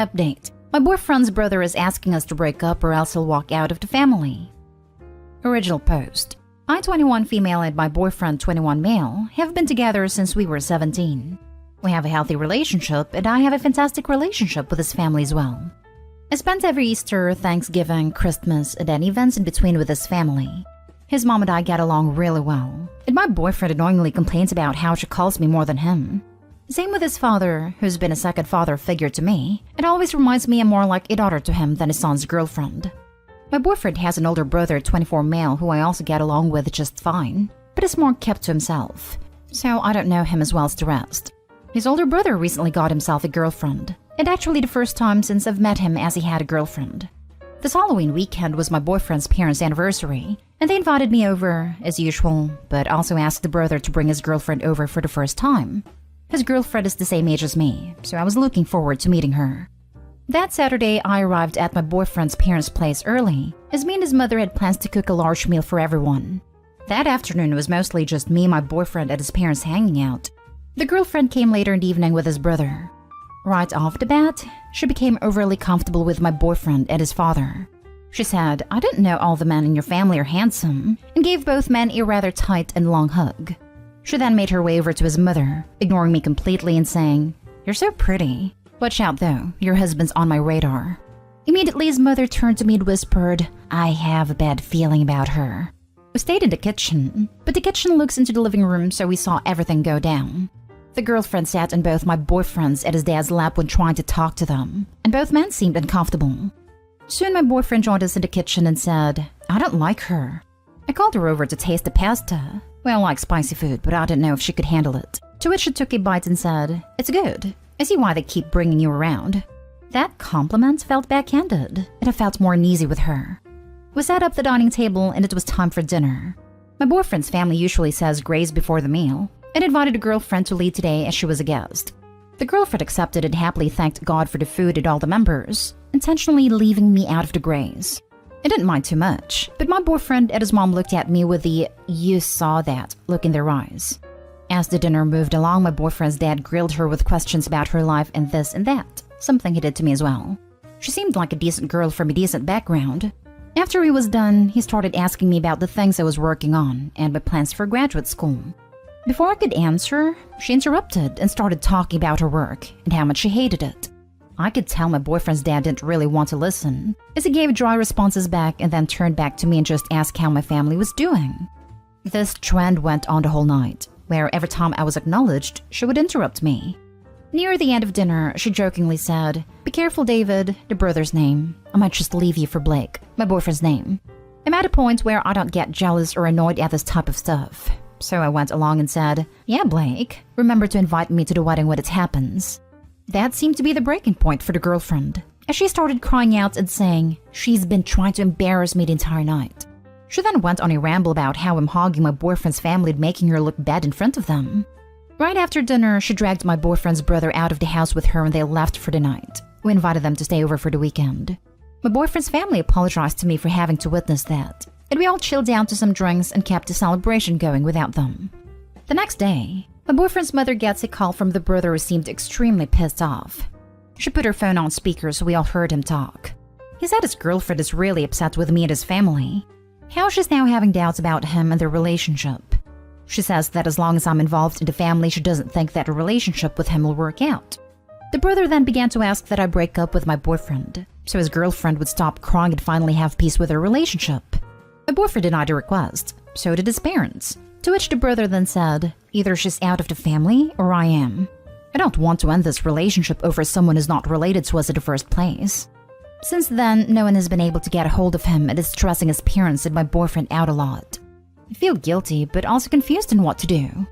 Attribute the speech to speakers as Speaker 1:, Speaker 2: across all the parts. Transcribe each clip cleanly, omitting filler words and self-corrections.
Speaker 1: Update. My boyfriend's brother is asking us to break up or else he'll walk out of the family. Original post. I, 21 female, and my boyfriend, 21 male, have been together since we were 17. We have a healthy relationship, and I have a fantastic relationship with his family as well. I spent every Easter, Thanksgiving, Christmas, and then events in between with his family. His mom and I get along really well, and my boyfriend annoyingly complains about how she calls me more than him. Same with his father, who's been a second father figure to me. It always reminds me I'm more like a daughter to him than his son's girlfriend. My boyfriend has an older brother, 24 male, who I also get along with just fine, but is more kept to himself, so I don't know him as well as the rest. His older brother recently got himself a girlfriend, and actually the first time since I've met him as he had a girlfriend. This Halloween weekend was my boyfriend's parents' anniversary, and they invited me over, as usual, but also asked the brother to bring his girlfriend over for the first time. His girlfriend is the same age as me, so I was looking forward to meeting her. That Saturday, I arrived at my boyfriend's parents' place early, as me and his mother had plans to cook a large meal for everyone. That afternoon was mostly just me and my boyfriend and his parents hanging out. The girlfriend came later in the evening with his brother. Right off the bat, she became overly comfortable with my boyfriend and his father. She said, "I didn't know all the men in your family are handsome," and gave both men a rather tight and long hug. She then made her way over to his mother, ignoring me completely and saying, "You're so pretty. Watch out though, your husband's on my radar." Immediately his mother turned to me and whispered, "I have a bad feeling about her." We stayed in the kitchen, but the kitchen looks into the living room, so we saw everything go down. The girlfriend sat on both my boyfriend's and his dad's lap when trying to talk to them, and both men seemed uncomfortable. Soon my boyfriend joined us in the kitchen and said, "I don't like her." I called her over to taste the pasta. Well, I like spicy food, but I didn't know if she could handle it. To which she took a bite and said, "It's good. I see why they keep bringing you around." That compliment felt backhanded, and I felt more uneasy with her. We sat up the dining table and it was time for dinner. My boyfriend's family usually says grace before the meal, and invited a girlfriend to lead today as she was a guest. The girlfriend accepted and happily thanked God for the food and all the members, intentionally leaving me out of the grace. I didn't mind too much, but my boyfriend and his mom looked at me with the "you saw that" look in their eyes. As the dinner moved along, my boyfriend's dad grilled her with questions about her life and this and that, something he did to me as well. She seemed like a decent girl from a decent background. After he was done, he started asking me about the things I was working on and my plans for graduate school. Before I could answer, she interrupted and started talking about her work and how much she hated it. I could tell my boyfriend's dad didn't really want to listen, as he gave dry responses back and then turned back to me and just asked how my family was doing. This trend went on the whole night, where every time I was acknowledged, she would interrupt me. Near the end of dinner, she jokingly said, "Be careful, David," the brother's name. "I might just leave you for Blake," my boyfriend's name. I'm at a point where I don't get jealous or annoyed at this type of stuff. So I went along and said, "Yeah, Blake, remember to invite me to the wedding when it happens." That seemed to be the breaking point for the girlfriend, as she started crying out and saying she's been trying to embarrass me the entire night. She then went on a ramble about how I'm hogging my boyfriend's family and making her look bad in front of them. Right after dinner, she dragged my boyfriend's brother out of the house with her and they left for the night. We invited them to stay over for the weekend. My boyfriend's family apologized to me for having to witness that, and we all chilled down to some drinks and kept the celebration going without them. The next day, my boyfriend's mother gets a call from the brother who seemed extremely pissed off. She put her phone on speaker so we all heard him talk. He said his girlfriend is really upset with me and his family. How she's now having doubts about him and their relationship. She says that as long as I'm involved in the family, she doesn't think that a relationship with him will work out. The brother then began to ask that I break up with my boyfriend, so his girlfriend would stop crying and finally have peace with their relationship. My boyfriend denied the request, so did his parents, to which the brother then said, "Either she's out of the family or I am. I don't want to end this relationship over someone who's not related to us in the first place." Since then, no one has been able to get a hold of him and is stressing his parents and my boyfriend out a lot. I feel guilty, but also confused on what to do.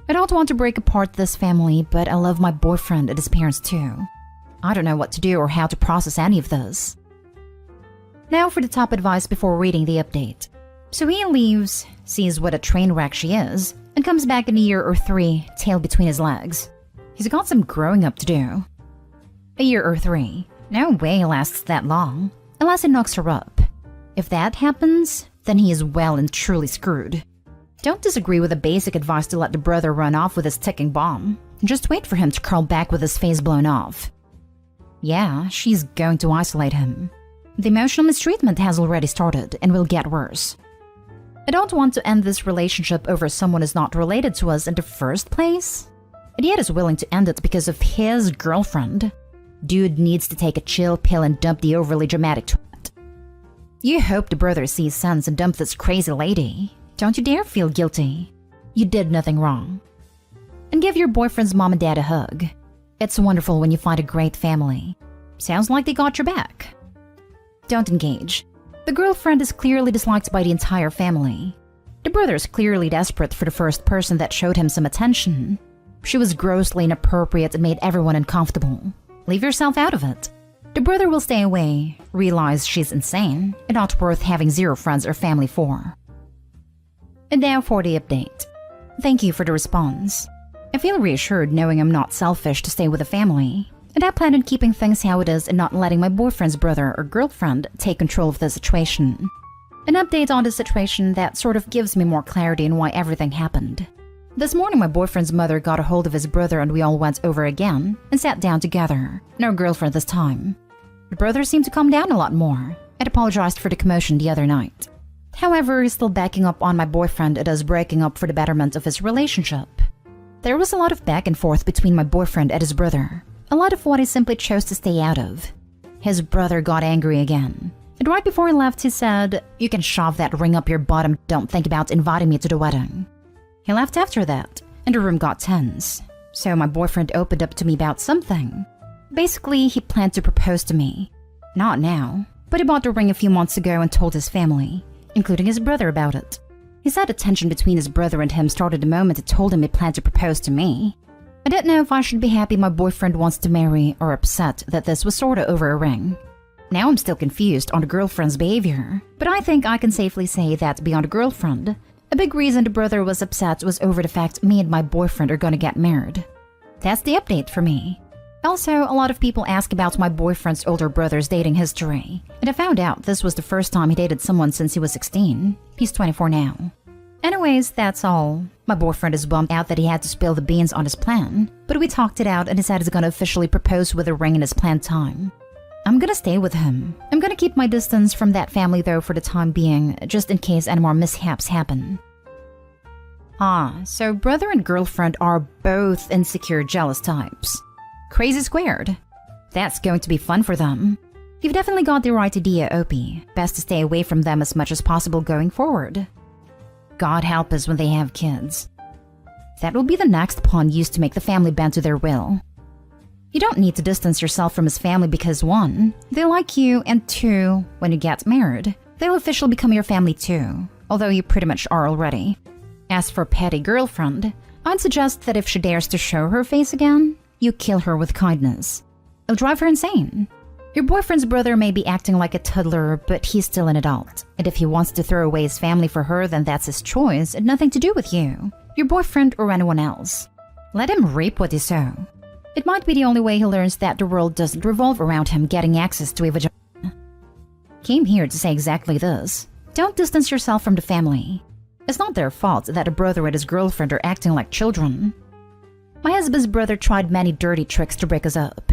Speaker 1: I don't want to break apart this family, but I love my boyfriend and his parents too. I don't know what to do or how to process any of this. Now for the top advice before reading the update. So he leaves, sees what a train wreck she is, and comes back in a year or 3, tail between his legs. He's got some growing up to do. A year or 3. No way he lasts that long, unless he knocks her up. If that happens, then he is well and truly screwed. Don't disagree with the basic advice to let the brother run off with his ticking bomb. Just wait for him to curl back with his face blown off. Yeah, she's going to isolate him. The emotional mistreatment has already started and will get worse. I don't want to end this relationship over someone who's not related to us in the first place. And yet is willing to end it because of his girlfriend. Dude needs to take a chill pill and dump the overly dramatic twat. You hope the brother sees sense and dump this crazy lady. Don't you dare feel guilty. You did nothing wrong. And give your boyfriend's mom and dad a hug. It's wonderful when you find a great family. Sounds like they got your back. Don't engage. The girlfriend is clearly disliked by the entire family. The brother is clearly desperate for the first person that showed him some attention. She was grossly inappropriate and made everyone uncomfortable. Leave yourself out of it. The brother will stay away, realize she's insane, and not worth having zero friends or family for. And now for the update. Thank you for the response. I feel reassured knowing I'm not selfish to stay with the family, and I plan on keeping things how it is and not letting my boyfriend's brother or girlfriend take control of the situation. An update on the situation that sort of gives me more clarity on why everything happened. This morning my boyfriend's mother got a hold of his brother and we all went over again and sat down together. No girlfriend this time. The brother seemed to calm down a lot more and apologized for the commotion the other night. However, he's still backing up on my boyfriend and us breaking up for the betterment of his relationship. There was a lot of back and forth between my boyfriend and his brother. A lot of what he simply chose to stay out of. His brother got angry again. And right before he left, he said, "You can shove that ring up your bottom, don't think about inviting me to the wedding." He left after that, and the room got tense. So my boyfriend opened up to me about something. Basically, he planned to propose to me. Not now, but he bought the ring a few months ago and told his family, including his brother, about it. He said the tension between his brother and him started the moment he told him he planned to propose to me. I didn't know if I should be happy my boyfriend wants to marry or upset that this was sorta over a ring. Now I'm still confused on the girlfriend's behavior, but I think I can safely say that beyond a girlfriend, a big reason the brother was upset was over the fact me and my boyfriend are gonna get married. That's the update for me. Also, a lot of people ask about my boyfriend's older brother's dating history, and I found out this was the first time he dated someone since he was 16. He's 24 now. Anyways, that's all. My boyfriend is bummed out that he had to spill the beans on his plan, but we talked it out and he said he's gonna officially propose with a ring in his planned time. I'm gonna stay with him. I'm gonna keep my distance from that family though for the time being, just in case any more mishaps happen. So brother and girlfriend are both insecure, jealous types. Crazy squared. That's going to be fun for them. You've definitely got the right idea, Opie. Best to stay away from them as much as possible going forward. God help us when they have kids. That will be the next pawn used to make the family bend to their will. You don't need to distance yourself from his family because 1, they like you, and 2, when you get married, they'll officially become your family too, although you pretty much are already. As for petty girlfriend, I'd suggest that if she dares to show her face again, you kill her with kindness. It'll drive her insane. Your boyfriend's brother may be acting like a toddler, but he's still an adult. And if he wants to throw away his family for her, then that's his choice and nothing to do with you, your boyfriend, or anyone else. Let him reap what he sow. It might be the only way he learns that the world doesn't revolve around him getting access to a vagina. Came here to say exactly this. Don't distance yourself from the family. It's not their fault that a brother and his girlfriend are acting like children. My husband's brother tried many dirty tricks to break us up.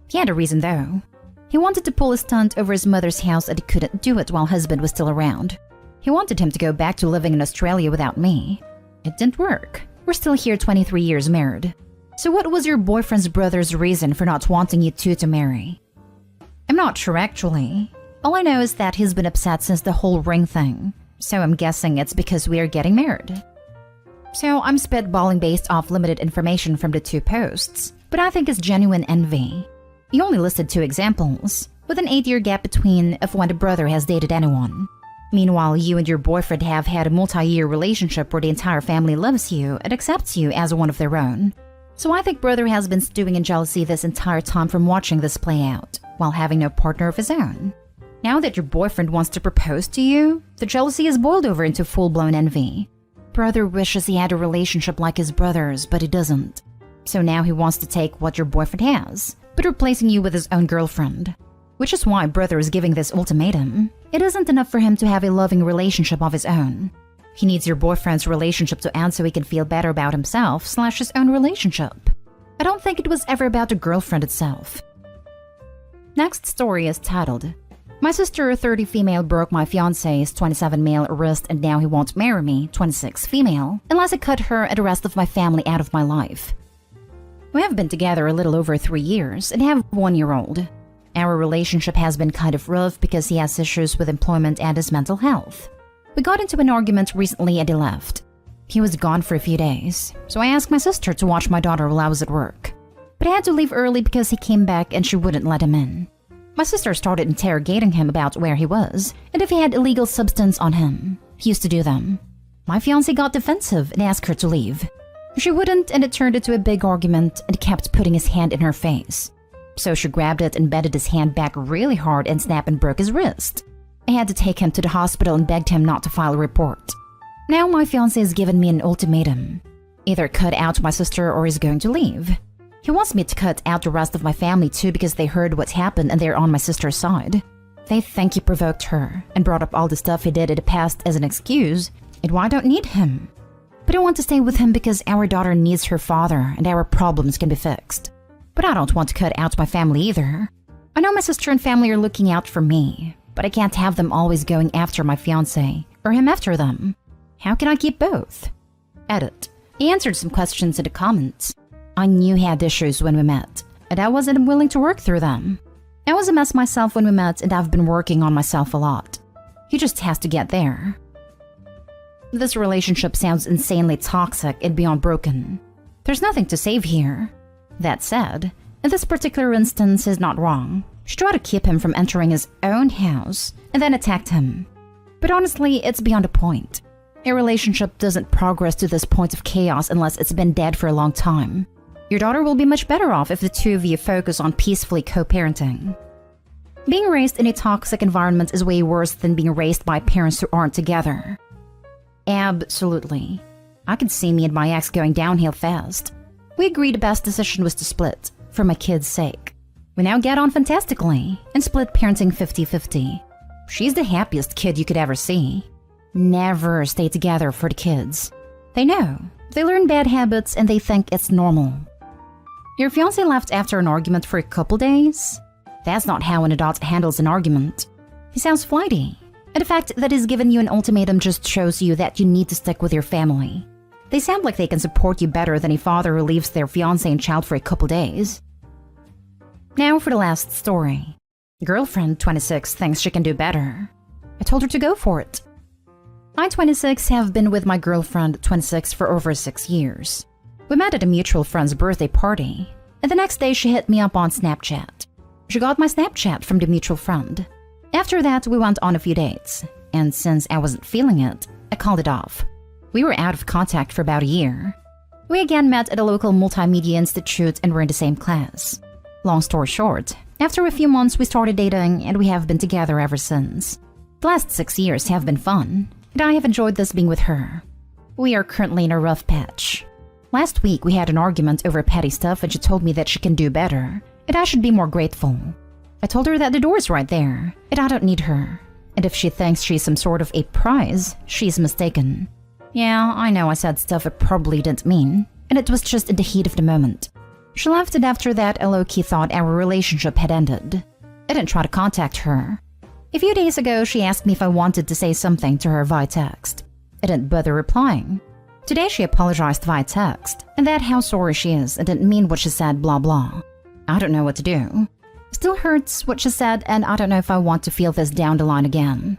Speaker 1: He had a reason though. He wanted to pull a stunt over his mother's house and he couldn't do it while husband was still around. He wanted him to go back to living in Australia without me. It didn't work. We're still here 23 years married. So what was your boyfriend's brother's reason for not wanting you two to marry? I'm not sure actually. All I know is that he's been upset since the whole ring thing. So I'm guessing it's because we are getting married. So I'm spitballing based off limited information from the 2 posts, but I think it's genuine envy. You only listed 2 examples, with an 8-year gap between of when the brother has dated anyone. Meanwhile, you and your boyfriend have had a multi-year relationship where the entire family loves you and accepts you as one of their own. So I think brother has been stewing in jealousy this entire time from watching this play out, while having no partner of his own. Now that your boyfriend wants to propose to you, the jealousy has boiled over into full-blown envy. Brother wishes he had a relationship like his brother's, but he doesn't. So now he wants to take what your boyfriend has, but replacing you with his own girlfriend. Which is why brother is giving this ultimatum. It isn't enough for him to have a loving relationship of his own. He needs your boyfriend's relationship to end so he can feel better about himself / his own relationship. I don't think it was ever about the girlfriend itself. Next story is titled, My sister, 30 female, broke my fiancé's 27 male wrist and now he won't marry me, 26 female, unless I cut her and the rest of my family out of my life. We have been together a little over 3 years and have a 1-year-old. Our relationship has been kind of rough because he has issues with employment and his mental health. We got into an argument recently and he left. He was gone for a few days, so I asked my sister to watch my daughter while I was at work. But I had to leave early because he came back and she wouldn't let him in. My sister started interrogating him about where he was and if he had illegal substance on him. He used to do them. My fiancé got defensive and asked her to leave. She wouldn't, and it turned into a big argument and kept putting his hand in her face. So she grabbed it and bended his hand back really hard and snapped and broke his wrist. I had to take him to the hospital and begged him not to file a report. Now my fiancé has given me an ultimatum. Either cut out my sister or he's going to leave. He wants me to cut out the rest of my family too because they heard what's happened and they're on my sister's side. They think he provoked her and brought up all the stuff he did in the past as an excuse, and why I don't need him. But I want to stay with him because our daughter needs her father and our problems can be fixed. But I don't want to cut out my family either. I know my sister and family are looking out for me, but I can't have them always going after my fiancé or him after them. How can I keep both? Edit. He answered some questions in the comments. I knew he had issues when we met, and I wasn't willing to work through them. I was a mess myself when we met, and I've been working on myself a lot. He just has to get there. This relationship sounds insanely toxic and beyond broken. There's nothing to save here. That said, in this particular instance, he's not wrong. She tried to keep him from entering his own house, and then attacked him. But honestly, it's beyond a point. A relationship doesn't progress to this point of chaos unless it's been dead for a long time. Your daughter will be much better off if the two of you focus on peacefully co-parenting. Being raised in a toxic environment is way worse than being raised by parents who aren't together. Absolutely. I could see me and my ex going downhill fast. We agreed the best decision was to split, for my kids' sake. We now get on fantastically, and split parenting 50-50. She's the happiest kid you could ever see. Never stay together for the kids. They know. They learn bad habits and they think it's normal. Your fiancé left after an argument for a couple days? That's not how an adult handles an argument. He sounds flighty. And the fact that he's given you an ultimatum just shows you that you need to stick with your family. They sound like they can support you better than a father who leaves their fiancé and child for a couple days. Now for the last story. Girlfriend 26 thinks she can do better. I told her to go for it. I, 26, have been with my girlfriend 26 for over 6 years. We met at a mutual friend's birthday party, and the next day she hit me up on Snapchat. She got my Snapchat from the mutual friend. After that, we went on a few dates, and since I wasn't feeling it, I called it off. We were out of contact for about a year. We again met at a local multimedia institute and were in the same class. Long story short, after a few months we started dating and we have been together ever since. The last 6 years have been fun, and I have enjoyed this being with her. We are currently in a rough patch. Last week we had an argument over petty stuff and she told me that she can do better, and I should be more grateful. I told her that the door's right there, and I don't need her. And if she thinks she's some sort of a prize, she's mistaken. Yeah, I know I said stuff I probably didn't mean, and it was just in the heat of the moment. She left, and after that I low-key thought our relationship had ended. I didn't try to contact her. A few days ago she asked me if I wanted to say something to her via text. I didn't bother replying. Today she apologized via text, and that how sorry she is and didn't mean what she said, blah blah. I don't know what to do. Still hurts what she said, and I don't know if I want to feel this down the line again.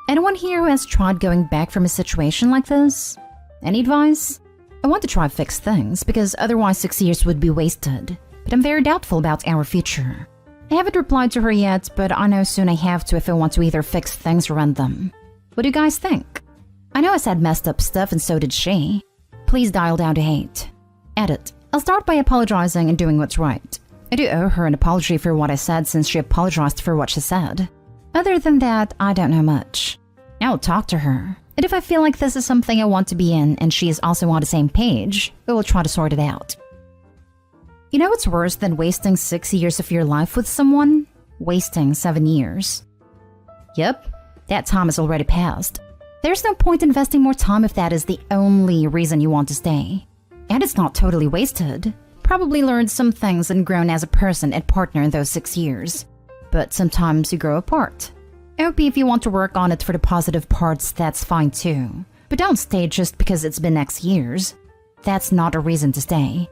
Speaker 1: Anyone here who has tried going back from a situation like this? Any advice? I want to try to fix things, because otherwise 6 years would be wasted, but I'm very doubtful about our future. I haven't replied to her yet, but I know soon I have to if I want to either fix things or end them. What do you guys think? I know I said messed up stuff and so did she. Please dial down to hate. Edit. I'll start by apologizing and doing what's right. I do owe her an apology for what I said since she apologized for what she said. Other than that, I don't know much. I'll talk to her, and if I feel like this is something I want to be in and she is also on the same page, we will try to sort it out. You know what's worse than wasting 6 years of your life with someone? Wasting 7 years. Yep, that time has already passed. There's no point investing more time if that is the only reason you want to stay. And it's not totally wasted. Probably learned some things and grown as a person and partner in those 6 years. but sometimes you grow apart. OP, if you want to work on it for the positive parts, that's fine too. But don't stay just because it's been X years. That's not a reason to stay.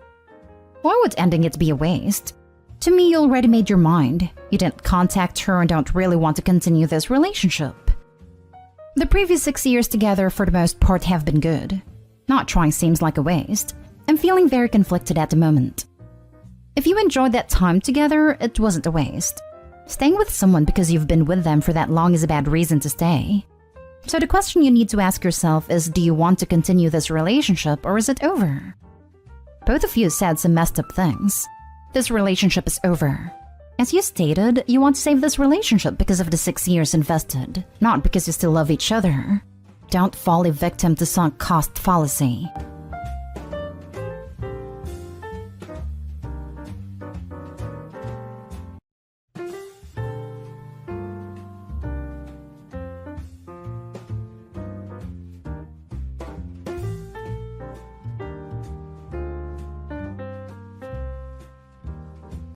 Speaker 1: Why would ending it be a waste? To me, you already made your mind. You didn't contact her and don't really want to continue this relationship. The previous 6 years together for the most part have been good. Not trying seems like a waste. I'm feeling very conflicted at the moment. If you enjoyed that time together, it wasn't a waste. Staying with someone because you've been with them for that long is a bad reason to stay. So the question you need to ask yourself is, do you want to continue this relationship or is it over? Both of you said some messed up things. This relationship is over. As you stated, you want to save this relationship because of the 6 years invested, not because you still love each other. Don't fall a victim to sunk cost fallacy.